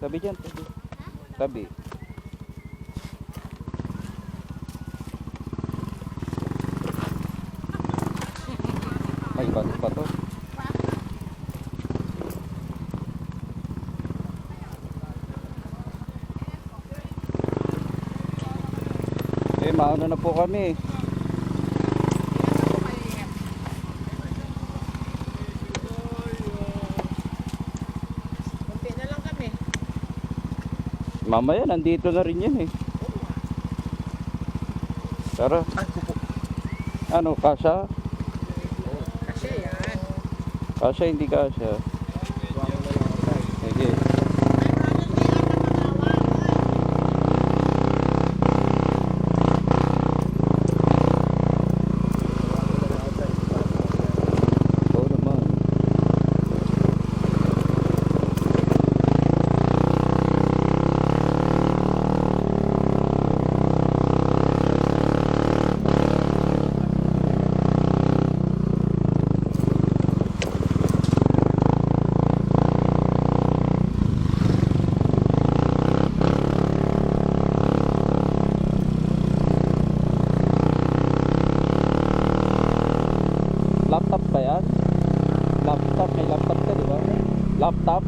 Tabi dyan, tabi. Tabi. May bago pa to. Mauna na po kami. Kunti na lang kami. Mamaya nandito na rin yan eh. Tara. Ano, kasha? Kasi yan. Kasha, hindi kasha. Sige. Laptop ba yan? Laptop, may laptop ka, di ba? Laptop?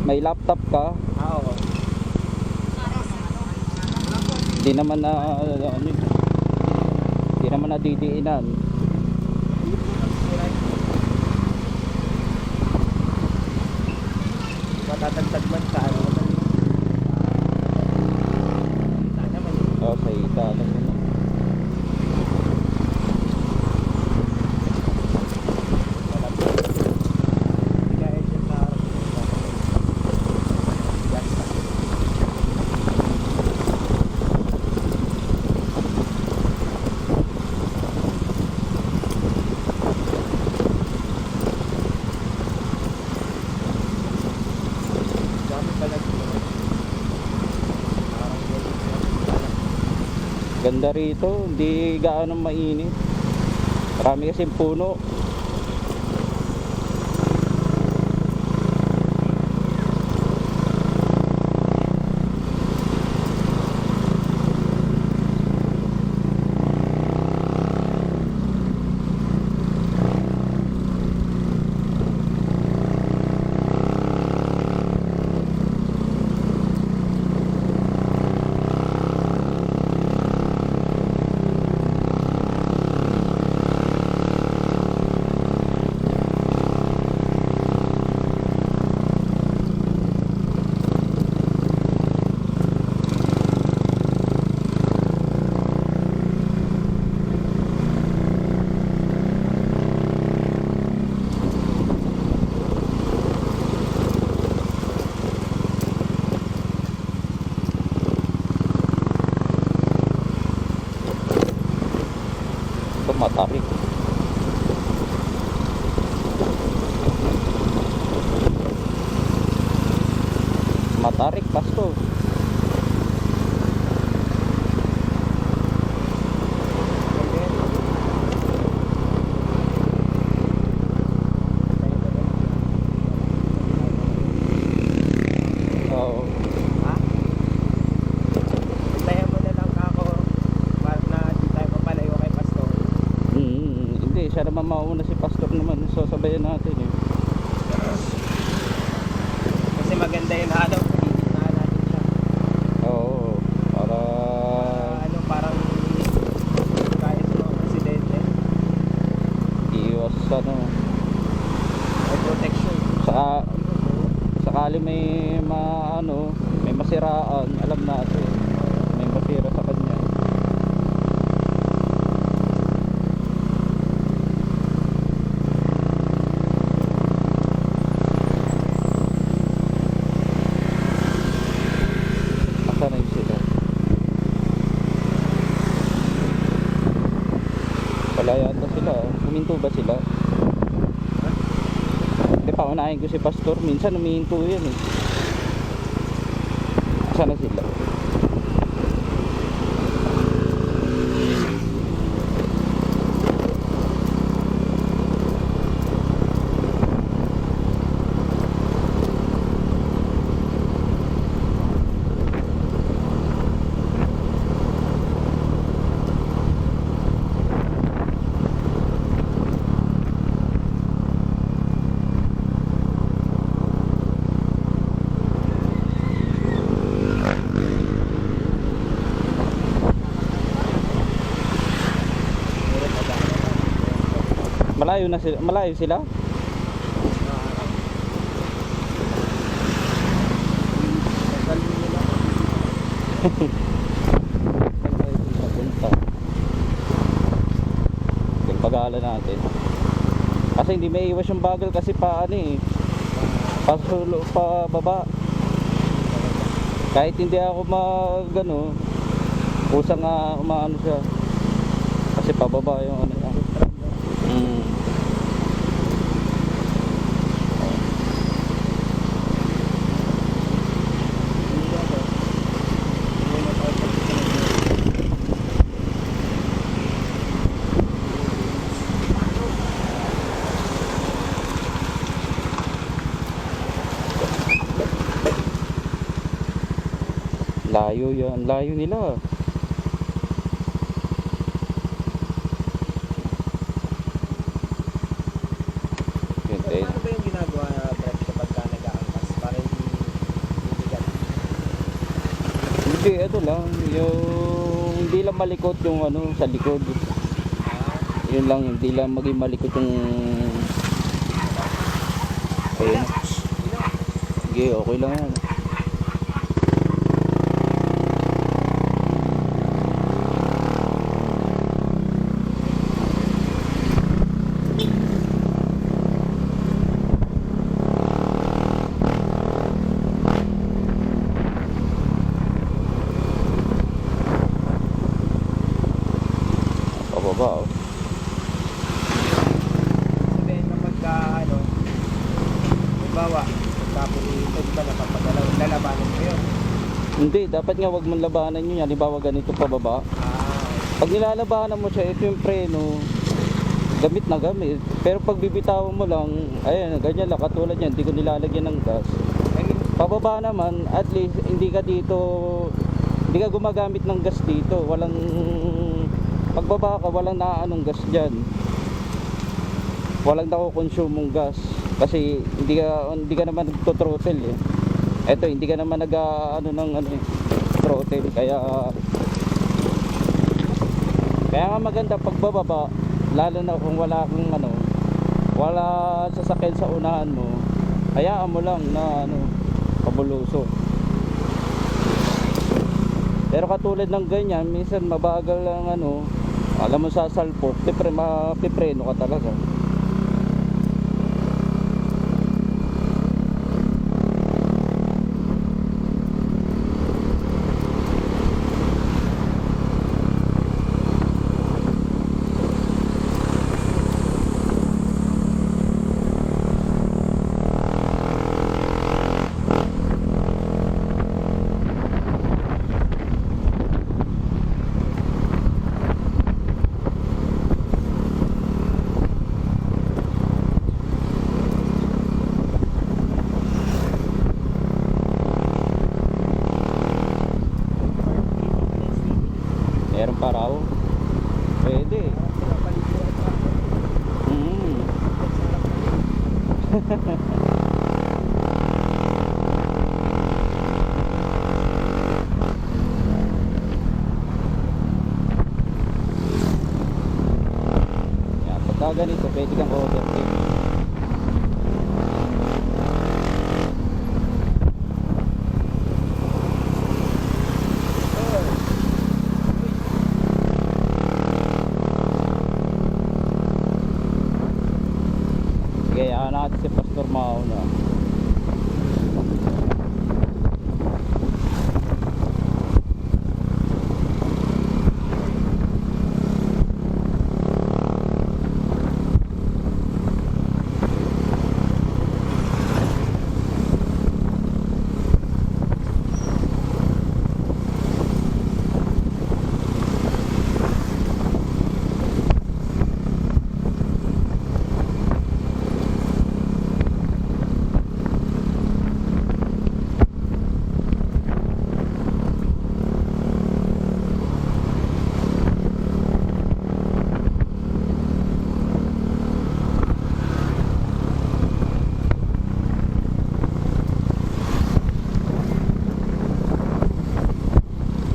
May laptop ka? Oo. Hindi naman na, ano, hindi naman na didiinan. Matatagtag man sa ano. Oo, sa ita lang yun. Ganda rito, hindi gaano mainit. Marami kasing puno. Ito matarik. Matarik, pasto. Oo. Hindi, siya naman mauna si pastor naman. Sasabayan natin eh. Kasi maganda yung halaw. Piniginahan natin siya. Oo, para Ano, parang kaya sa mga presidente. iwas ano. May protection. Sakali may may masiraan, alam natin. May masira sa kanya. Sana yun sila. Wala yata sila. Huminto ba sila? Hindi, paunahin ko si pastor. Minsan huminto yan eh. Sana sila. Malayo na sila. Malayo sila? Papunta. Yung pag-aalan natin. Kasi hindi may iwas yung bagal kasi pa ano eh. Pasulo pa baba. Kahit hindi ako magano, kusang nga umaano siya. Kasi pababa yung ano niya. Layo yan, layo nila. Paano ba yung ginagawa na Brad kapag ka nag-aangkas? Para hindi bigat? Hindi, ito lang, yung hindi lang malikot yung ano sa likod. Yun lang, hindi lang maging malikot yung ayun. Sige, okay lang yan. Pababa oh. Sabihin kapag ka ano, halimbawa, pagkapulitan ba napapagalaw, lalabanan mo yun? Hindi, dapat nga wag mong labanan yun. Halimbawa ganito pababa. Pag nilalabanan mo siya, ito yung preno, gamit na gamit. Pero pag bibitawan mo lang, ayan, ganyan lang, katulad yan, hindi ko nilalagyan ng gas. Pababa naman, at least, hindi ka dito, hindi ka gumagamit ng gas dito. Walang, pagbaba ka, walang naaanong gas dyan. Walang nakukonsumong gas. Kasi hindi ka naman nagto-throttle eh. Eto, hindi ka naman nag-ano ng ano, throttle. Kaya nga maganda pagbababa, lalo na kung wala kang ano, wala sasakyan sa unahan mo, hayaan mo lang na ano, pabulusok. Pero katulad ng ganyan, minsan mabagal lang ano, alam mo sa salpok, mapipreno ka talaga. Meron pa raw? Pwede. Yan, pagka ganito, pwede kang overtake. Kaya natin si Pastor Mauna.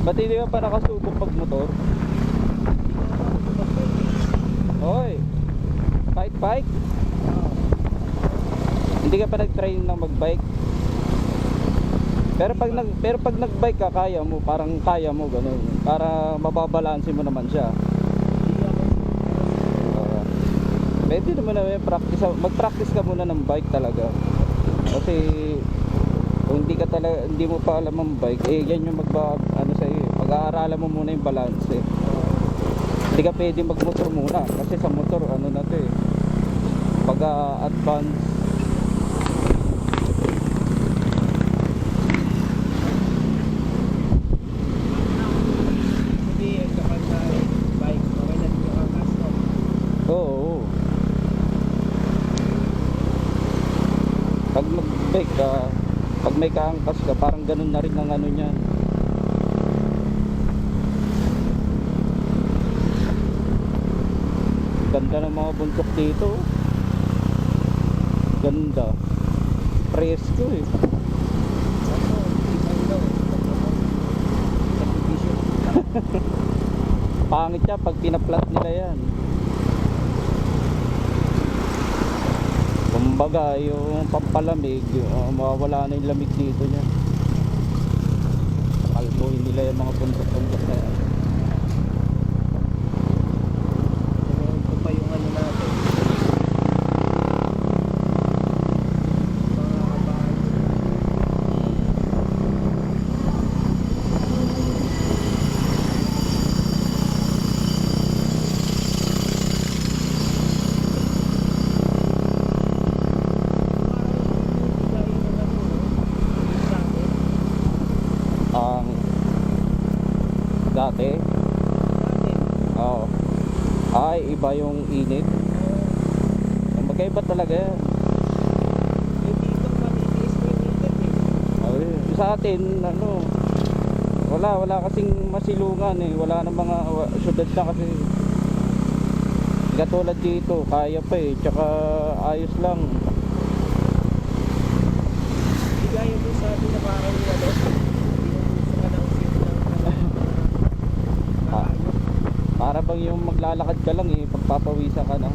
Ba't hindi ka pa nakasubok pag motor? Hoy, kahit Bike? Hindi ka pa nag-train ng mag-bike? Pero pag nag-bike ka, kaya mo, parang kaya mo ganun. Para mababalansin mo naman siya. Pwede naman na mag-practice ka muna ng bike talaga. Kasi kung hindi mo pa alam ang bike, eh yan yung ano sa iyo. Pag-aaralan mo muna yung balance eh. Hindi ka pwede mag-motor muna kasi sa motor ano na 'to eh. Pag-advance Oo. Pag mag-bike ka, pag may kaangkas ka, parang ganun na rin ang ano niyan. Ganda ng mga bundok dito. Ganda. Presko eh. Pangit siya pag pinaplat nila yan. Kumbaga yung pampalamig, mawawala na yung lamig dito niya. Kalbuhin nila yung mga bundok-bundok na yan. Ito pa yung ano natin. Mga kabahay. Ang dati, oo. Ay, iba yung init. Magkaiba talaga yan. Ay, sa atin, ano, wala kasing masilungan eh. Wala ng mga syudad na kasi. Katulad dito, kaya pa eh. Tsaka ayos lang. Gaya doon sa atin na parang Para bang yung maglalakad ka lang eh, pagpapawisa ka na.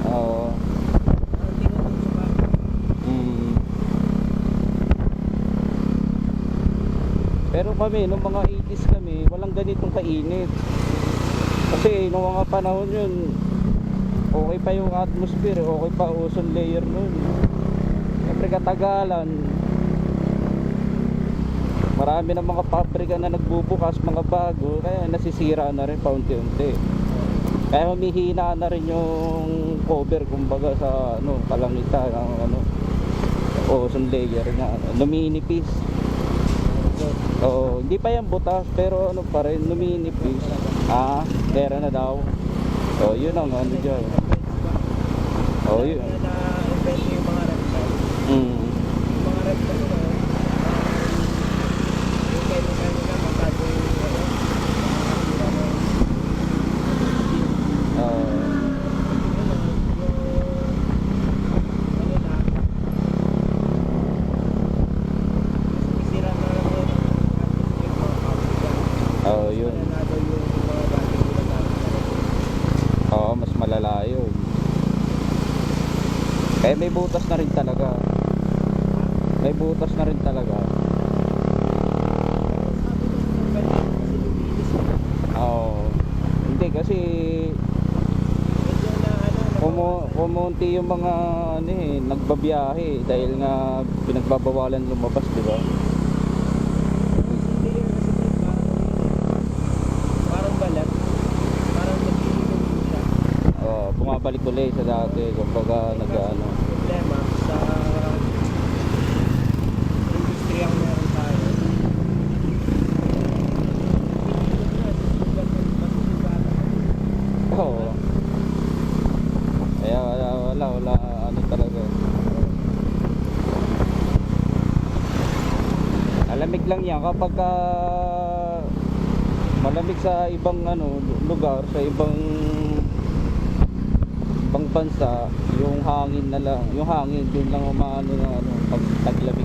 Oo. Pero kami, nung mga 80s kami, walang ganitong kainit. Kasi nung mga panahon yun, okay pa yung atmosphere, okay pa ozone layer nun. Siyempre katagalan, marami ng mga pabrika na nagbubukas, mga bago, kaya nasisira na rin paunti-unti. Kaya humihina na rin yung cover kumbaga sa ano, kalangitan ng ano, ozone layer na luminipis. Oo, hindi pa yan butas pero ano pa rin, luminipis. Pera na daw. So yun ang ano dyan. Oo, yun. yung mga reptile. Yung mga reptile na yun. Oo, mas malala yun. Kaya may butas na rin talaga. May butas na rin talaga. Oo. Hindi kasi kumunti yung mga ano eh, nagbabiyahe dahil nga pinagbabawalan lumabas, di ba? Bumabalik ulit sa dati kumbaga nag-ano. Problema sa industriyang meron tayo. Oo. Kaya wala ano talaga. Malamig lang yan kapag malamig sa ibang ano lugar, sa ibang bansa, yung hangin na lang, yung hangin doon lang umaano na ano pag taglamig.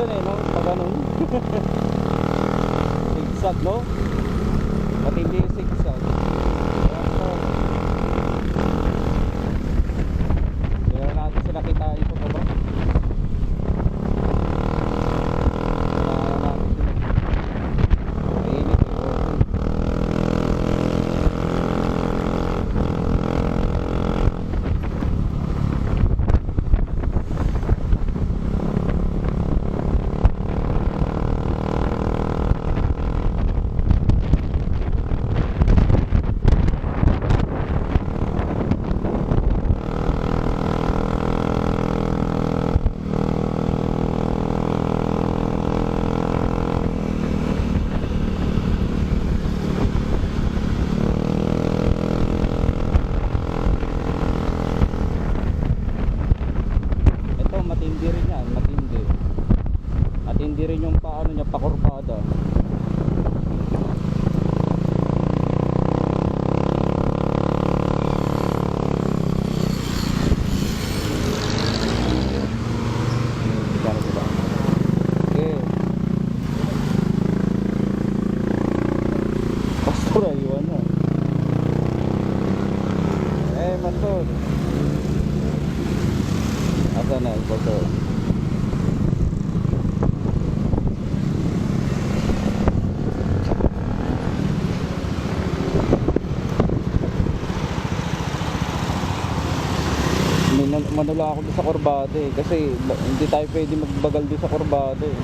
dyan eh, no? Pag ganun. Zigzag, no? Matindi yung zigzag. Kaya natin sila kitain pa ba? Kaya natin sila. Mainit eh. Ito matindi rin yan, matindi. Matindi rin yung paano niya, pakurbada. Gano'n diba? Okay. Pastor ayun na. Pastor. Asa na yung pastor? Manula ako doon sa kurbada eh, kasi hindi tayo pwede magbagal doon sa kurbada eh.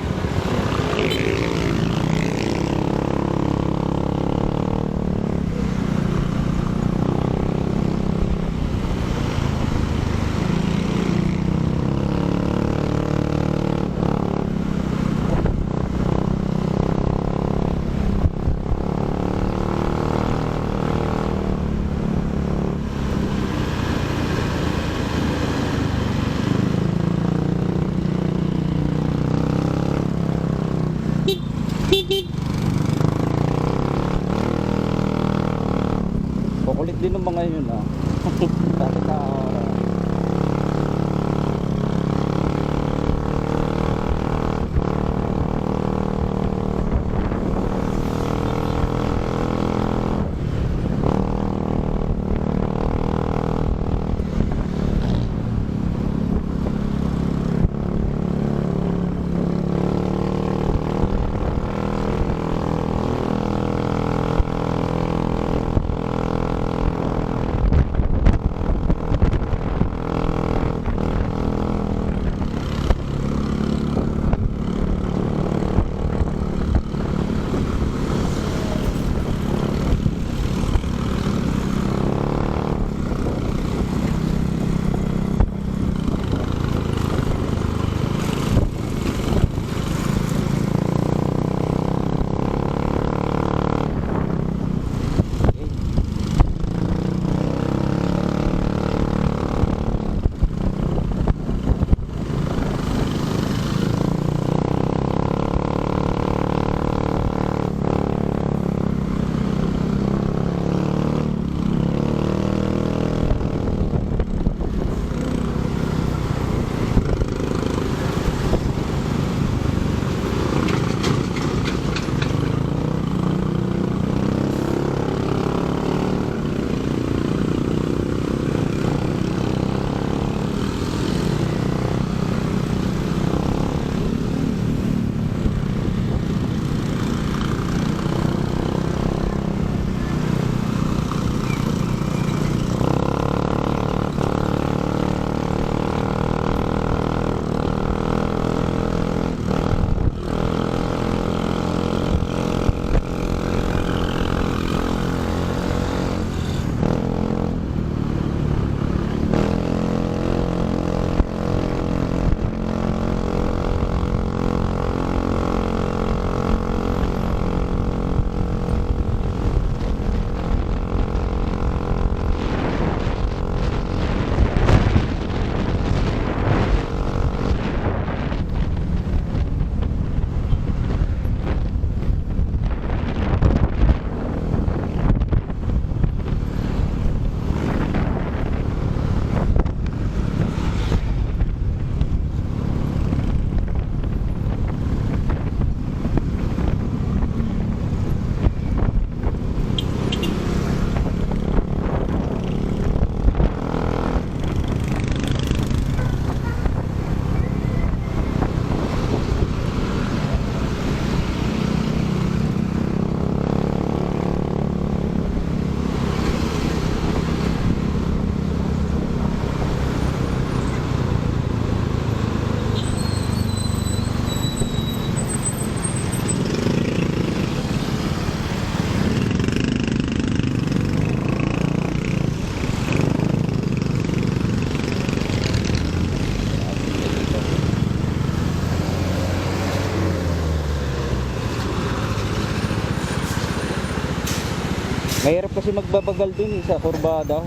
Mahirap kasi magbabagal dun sa kurbada.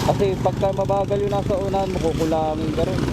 Kasi pagka mabagal yung nasa unahan mo, kukulangin ka rin.